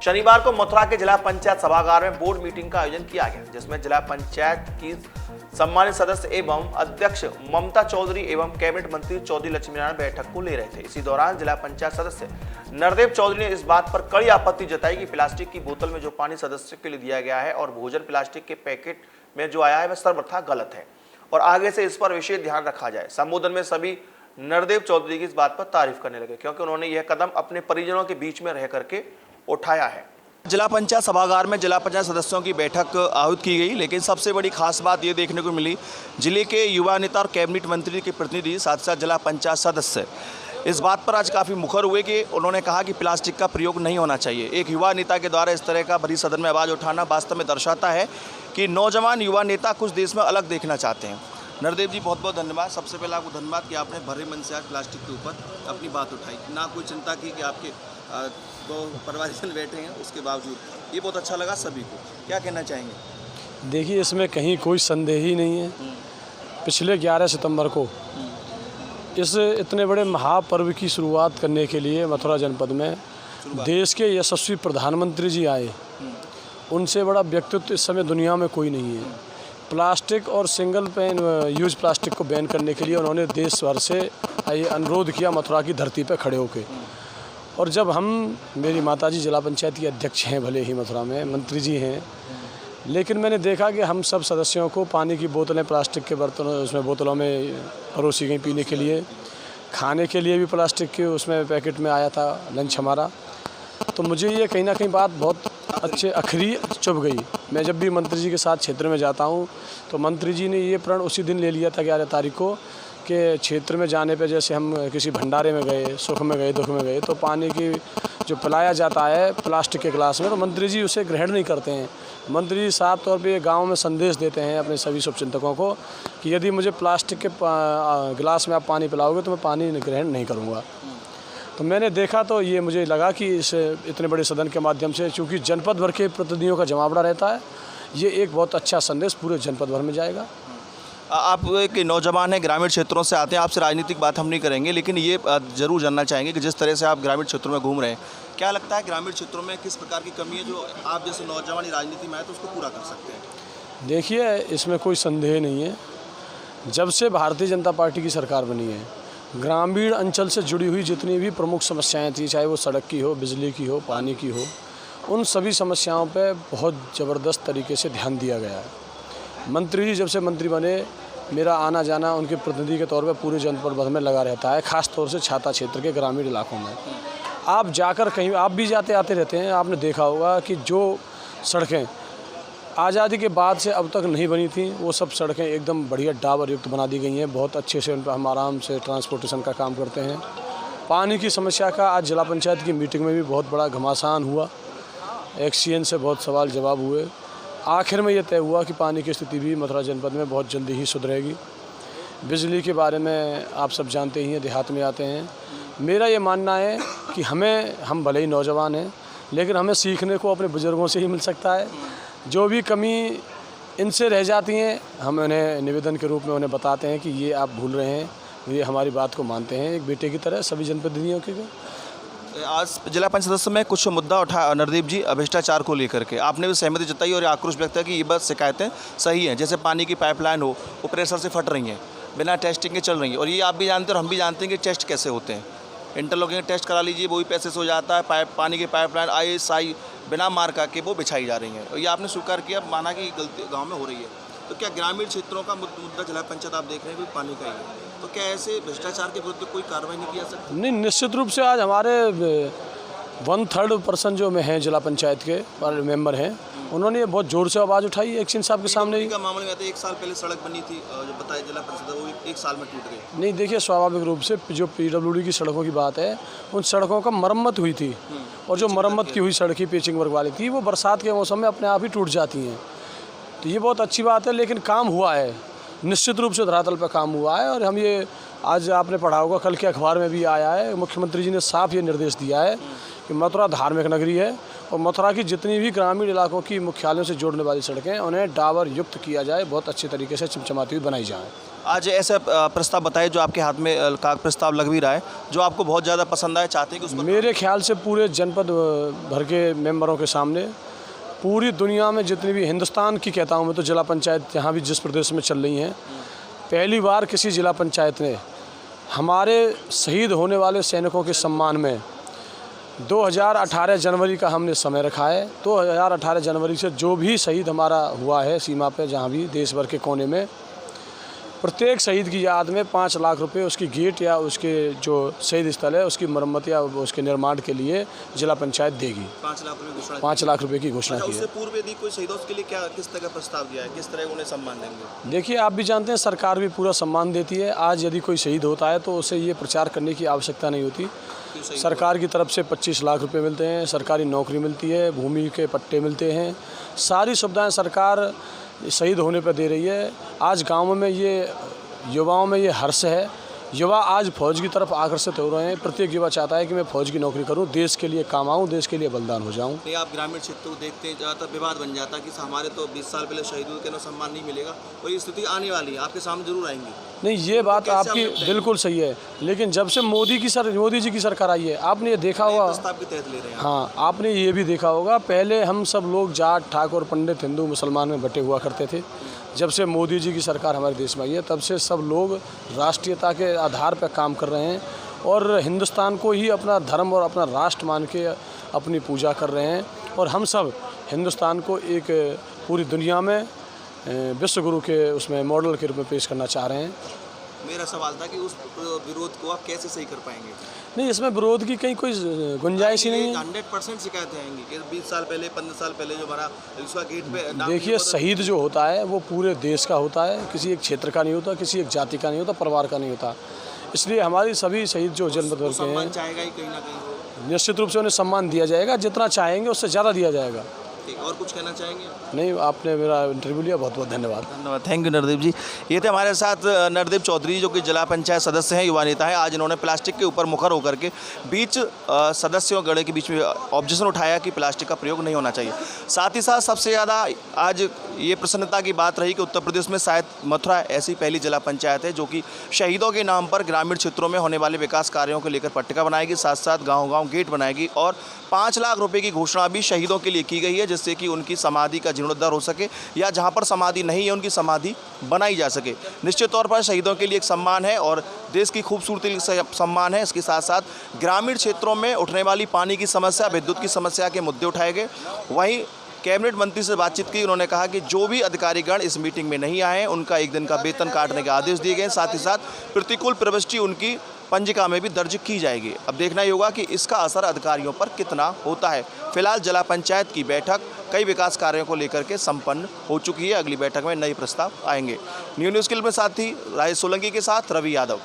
शनिवार को मथुरा के जिला पंचायत सभागार में बोर्ड मीटिंग का आयोजन किया गया, जिसमें जिला पंचायत की सम्मानित सदस्य एवं अध्यक्ष ममता चौधरी एवं कैबिनेट मंत्री चौधरी लक्ष्मीनारायण बैठक को ले रहे थे। इसी दौरान जिला पंचायत सदस्य नरदेव चौधरी ने इस बात पर कड़ी आपत्ति जताई कि प्लास्टिक की बोतल में जो पानी सदस्य के लिए दिया गया है और भोजन प्लास्टिक के पैकेट में जो आया है वह सर्वथा गलत है और आगे से इस पर विशेष ध्यान रखा जाए। संबोधन में सभी नरदेव चौधरी की इस बात पर तारीफ करने लगे, क्योंकि उन्होंने यह कदम अपने परिजनों के बीच में रह करके उठाया है। जिला पंचायत सभागार में जिला पंचायत सदस्यों की बैठक आयोजित की गई, लेकिन सबसे बड़ी खास बात ये देखने को मिली, जिले के युवा नेता और कैबिनेट मंत्री के प्रतिनिधि साथ साथ जिला पंचायत सदस्य इस बात पर आज काफ़ी मुखर हुए कि उन्होंने कहा कि प्लास्टिक का प्रयोग नहीं होना चाहिए। एक युवा नेता के द्वारा इस तरह का भरी सदन में आवाज़ उठाना वास्तव में दर्शाता है कि नौजवान युवा नेता कुछ देश में अलग देखना चाहते हैं। नरदेव जी, बहुत बहुत धन्यवाद। सबसे पहले आपको धन्यवाद कि आपने भरे मन से आज प्लास्टिक के ऊपर अपनी बात उठाई, ना कोई चिंता की कि आपके तो परिवारजन बैठे हैं, उसके बावजूद ये बहुत अच्छा लगा सभी को। क्या कहना चाहेंगे? देखिए, इसमें कहीं कोई संदेह ही नहीं है। पिछले 11 सितंबर को इस इतने बड़े महापर्व की शुरुआत करने के लिए मथुरा जनपद में देश के यशस्वी प्रधानमंत्री जी आए। उनसे बड़ा व्यक्तित्व इस समय दुनिया में कोई नहीं है। प्लास्टिक और सिंगल यूज़ प्लास्टिक को बैन करने के लिए उन्होंने देश भर से ये अनुरोध किया मथुरा की धरती पर खड़े होकर। और जब मेरी माताजी जिला पंचायत की अध्यक्ष हैं, भले ही मथुरा में मंत्री जी हैं, लेकिन मैंने देखा कि हम सब सदस्यों को पानी की बोतलें प्लास्टिक के बर्तनों उसमें बोतलों में परोसी गई पीने के लिए, खाने के लिए भी प्लास्टिक के उसमें पैकेट में आया था लंच हमारा। तो मुझे ये कहीं ना कहीं बात बहुत आखिरी चुभ गई। मैं जब भी मंत्री जी के साथ क्षेत्र में जाता हूँ तो मंत्री जी ने ये प्रण उसी दिन ले लिया था 11 तारीख को कि क्षेत्र में जाने पे जैसे हम किसी भंडारे में गए, सुख में गए, दुख में गए, तो पानी की जो पिलाया जाता है प्लास्टिक के गिलास में, तो मंत्री जी उसे ग्रहण नहीं करते हैं। मंत्री जी साफ तौर पे गांव में संदेश देते हैं अपने सभी शुभचिंतकों को कि यदि मुझे प्लास्टिक के गिलास में आप पानी पिलाओगे तो मैं पानी ग्रहण नहीं करूँगा। तो मैंने देखा तो ये मुझे लगा कि इस इतने बड़े सदन के माध्यम से, चूँकि जनपद भर के प्रतिनिधियों का जमावड़ा रहता है, ये एक बहुत अच्छा संदेश पूरे जनपद भर में जाएगा। आप एक नौजवान हैं, ग्रामीण क्षेत्रों से आते हैं, आपसे राजनीतिक बात हम नहीं करेंगे, लेकिन ये ज़रूर जानना चाहेंगे कि जिस तरह से आप ग्रामीण क्षेत्रों में घूम रहे हैं, क्या लगता है ग्रामीण क्षेत्रों में किस प्रकार की कमी है जो आप जैसे नौजवान राजनीति में आए तो उसको पूरा कर सकते हैं? देखिए, इसमें कोई संदेह नहीं है। जब से भारतीय जनता पार्टी की सरकार बनी है, ग्रामीण अंचल से जुड़ी हुई जितनी भी प्रमुख समस्याएं थी, चाहे वो सड़क की हो, बिजली की हो, पानी की हो, उन सभी समस्याओं पे बहुत ज़बरदस्त तरीके से ध्यान दिया गया है। मंत्री जी जब से मंत्री बने, मेरा आना जाना उनके प्रतिनिधि के तौर पे पूरे जनपद भर में लगा रहता है, ख़ास तौर से छाता क्षेत्र के ग्रामीण इलाकों में। आप जाकर कहीं, आप भी जाते आते रहते हैं, आपने देखा होगा कि जो सड़कें आज़ादी के बाद से अब तक नहीं बनी थी, वो सब सड़कें एकदम बढ़िया डाबर युक्त बना दी गई हैं। बहुत अच्छे से उन पर हम आराम से ट्रांसपोर्टेशन का काम करते हैं। पानी की समस्या का आज जिला पंचायत की मीटिंग में भी बहुत बड़ा घमासान हुआ, एक्सीएन से बहुत सवाल जवाब हुए। आखिर में ये तय हुआ कि पानी की स्थिति भी मथुरा जनपद में बहुत जल्दी ही सुधरेगी। बिजली के बारे में आप सब जानते ही हैं, देहात में आते हैं। मेरा ये मानना है कि हम भले ही नौजवान हैं, लेकिन हमें सीखने को अपने बुज़ुर्गों से ही मिल सकता है। जो भी कमी इनसे रह जाती हैं, हम उन्हें निवेदन के रूप में उन्हें बताते हैं कि ये आप भूल रहे हैं, ये हमारी बात को मानते हैं, एक बेटे की तरह सभी जनप्रतिनिधियों के। आज जिला पंचायत सदस्य में कुछ मुद्दा उठा नरदेव जी, भ्रष्टाचार को लेकर के आपने भी सहमति जताई और आक्रोश व्यक्त किया कि ये बस शिकायतें सही हैं। जैसे पानी की पाइपलाइन हो, वो प्रेशर से फट रही हैं, बिना टेस्टिंग के चल रही हैं, और ये आप भी जानते हैं और हम भी जानते हैं कि टेस्ट कैसे होते हैं। इंटरलॉकिंग टेस्ट करा लीजिए, वो भी पैसे से हो जाता है। पानी की पाइपलाइन ISI बिना मार्का के वो बिछाई जा रही हैं, और ये आपने स्वीकार किया, माना कि गलती गाँव में हो रही है। तो क्या ग्रामीण क्षेत्रों का मुद्दा जिला पंचायत आप देख रहे हैं भी पानी का ही है, तो क्या ऐसे भ्रष्टाचार के विरुद्ध कोई कार्रवाई नहीं की जा सकती? नहीं, निश्चित रूप से आज हमारे 1/3 पर्सन जो में हैं जिला पंचायत के मेंबर हैं, उन्होंने ये बहुत ज़ोर से आवाज़ उठाई एक्शन साहब के सामने ही। का मामला में 1 साल पहले सड़क बनी थी, जो बताया जिला परिषद, वो 1 साल में टूट गई। नहीं, देखिए, स्वाभाविक रूप से जो PWD की सड़कों की बात है, उन सड़कों का मरम्मत हुई थी, और जो मरम्मत की हुई सड़कें पेचिंग वर्क वाली थी, वो बरसात के मौसम में अपने आप ही टूट जाती हैं। तो ये बहुत अच्छी बात है, लेकिन काम हुआ है, निश्चित रूप से धरातल पर काम हुआ है। और हम ये आज आपने पढ़ा होगा, कल के अखबार में भी आया है, मुख्यमंत्री जी ने साफ ये निर्देश दिया है कि मथुरा धार्मिक नगरी है और मथुरा की जितनी भी ग्रामीण इलाकों की मुख्यालयों से जोड़ने वाली सड़कें उन्हें डाबर युक्त किया जाए, बहुत अच्छे तरीके से चमचमाती हुई बनाई जाए। आज ऐसा प्रस्ताव बताइए जो आपके हाथ में का प्रस्ताव लग भी रहा है, जो आपको बहुत ज़्यादा पसंद आए, चाहते हैं कि उस पर मेरे ख्याल से पूरे जनपद भर के मेंबरों के सामने पूरी दुनिया में जितनी भी हिंदुस्तान की कहता हूँ मैं तो जिला पंचायत यहाँ भी जिस प्रदेश में चल रही हैं, पहली बार किसी जिला पंचायत ने हमारे शहीद होने वाले सैनिकों के सम्मान में 2018 जनवरी का हमने समय रखा है। 2018 जनवरी से जो भी शहीद हमारा हुआ है सीमा पे, जहाँ भी देश भर के कोने में, प्रत्येक शहीद की याद में 5 लाख रुपए उसकी गेट या उसके जो शहीद स्थल है उसकी मरम्मत या उसके निर्माण के लिए जिला पंचायत देगी। 5 लाख रुपए की घोषणा की है। उससे पूर्व यदि कोई शहीदों के लिए क्या किस तरह का प्रस्ताव दिया है, किस तरह उन्हें सम्मान देंगे? देखिए, आप भी जानते हैं सरकार भी पूरा सम्मान देती है। आज यदि कोई शहीद होता है तो उसे ये प्रचार करने की आवश्यकता नहीं होती। सरकार की तरफ से 25 लाख रुपए मिलते हैं, सरकारी नौकरी मिलती है, भूमि के पट्टे मिलते हैं, सारी सुविधाएं सरकार शहीद होने पर दे रही है। आज गाँव में ये युवाओं में ये हर्ष है, युवा आज फौज की तरफ आकर्षित हो रहे हैं। प्रत्येक युवा चाहता है कि मैं फौज की नौकरी करूं, देश के लिए काम आऊं, देश के लिए बलिदान हो जाऊं। नहीं, आप ग्रामीण क्षेत्र को देखते हैं, ज़्यादातर विवाद बन जाता है कि हमारे तो 20 साल पहले शहीदों के सम्मान नहीं मिलेगा, और ये स्थिति आने वाली है, आपके सामने जरूर आएंगी। नहीं, ये बात आपकी बिल्कुल सही है, लेकिन जब से मोदी जी की सरकार आई है, आपने ये देखा होगा, प्रस्ताव के तहत ले रहे हैं। हाँ, आपने ये भी देखा होगा, पहले हम सब लोग जाट, ठाकुर, पंडित, हिंदू, मुसलमान में बटे हुआ करते थे। जब से मोदी जी की सरकार हमारे देश में आई है, तब से सब लोग राष्ट्रीयता के आधार पर काम कर रहे हैं और हिंदुस्तान को ही अपना धर्म और अपना राष्ट्र मान के अपनी पूजा कर रहे हैं। और हम सब हिंदुस्तान को एक पूरी दुनिया में विश्व गुरु के उसमें मॉडल के रूप में पेश करना चाह रहे हैं। मेरा सवाल था कि उस विरोध को आप कैसे सही कर पाएंगे? नहीं, इसमें विरोध की कहीं कोई गुंजाइश ही नहीं है। 100% शिकायतें आएंगी कि 20 साल पहले, 15 साल पहले जो हमारा उसका गेट पे नाम। देखिए, शहीद जो होता है वो पूरे देश का होता है, किसी एक क्षेत्र का नहीं होता, किसी एक जाति का नहीं होता, परिवार का नहीं होता। इसलिए हमारी सभी शहीद जो जनपद भर के हैं, चाहेगा ही कहीं ना कहीं, निश्चित रूप से उन्हें सम्मान दिया जाएगा, जितना चाहेंगे उससे ज़्यादा दिया जाएगा। और कुछ कहना चाहेंगे? नहीं, आपने मेरा इंटरव्यू लिया, बहुत बहुत धन्यवाद। धन्यवाद, थैंक यू नरदीप जी। ये थे हमारे साथ नरदीप चौधरी, जो कि जिला पंचायत सदस्य हैं, युवा नेता हैं। आज इन्होंने प्लास्टिक के ऊपर मुखर होकर के बीच सदस्यों गण के बीच में ऑब्जेक्शन उठाया कि प्लास्टिक का प्रयोग नहीं होना चाहिए। साथ ही साथ सबसे ज़्यादा आज ये प्रसन्नता की बात रही कि उत्तर प्रदेश में शायद मथुरा ऐसी पहली जिला पंचायत है जो कि शहीदों के नाम पर ग्रामीण क्षेत्रों में होने वाले विकास कार्यों को लेकर पट्टिका बनाएगी, साथ साथ गाँव-गाँव गेट बनाएगी और 5 लाख रुपए की घोषणा भी शहीदों के लिए की गई है, जिससे कि उनकी समाधि का जीर्णोद्धार हो सके या जहां पर समाधि नहीं है उनकी समाधि बनाई जा सके। निश्चित तौर पर शहीदों के लिए एक सम्मान है और देश की खूबसूरती सम्मान है। इसके साथ साथ ग्रामीण क्षेत्रों में उठने वाली पानी की समस्या, विद्युत की समस्या के मुद्दे उठाए गए। वहीं कैबिनेट मंत्री से बातचीत की, उन्होंने कहा कि जो भी अधिकारीगण इस मीटिंग में नहीं आए उनका 1 दिन का वेतन काटने के आदेश दिए गए। साथ ही साथ प्रतिकूल प्रविष्टि उनकी पंजिका में भी दर्ज की जाएगी। अब देखना ही होगा कि इसका असर अधिकारियों पर कितना होता है। फिलहाल जिला पंचायत की बैठक कई विकास कार्यों को लेकर के संपन्न हो चुकी है। अगली बैठक में नए प्रस्ताव आएंगे। न्यूज़ के लिए साथी राजेश सोलंकी के साथ रवि यादव।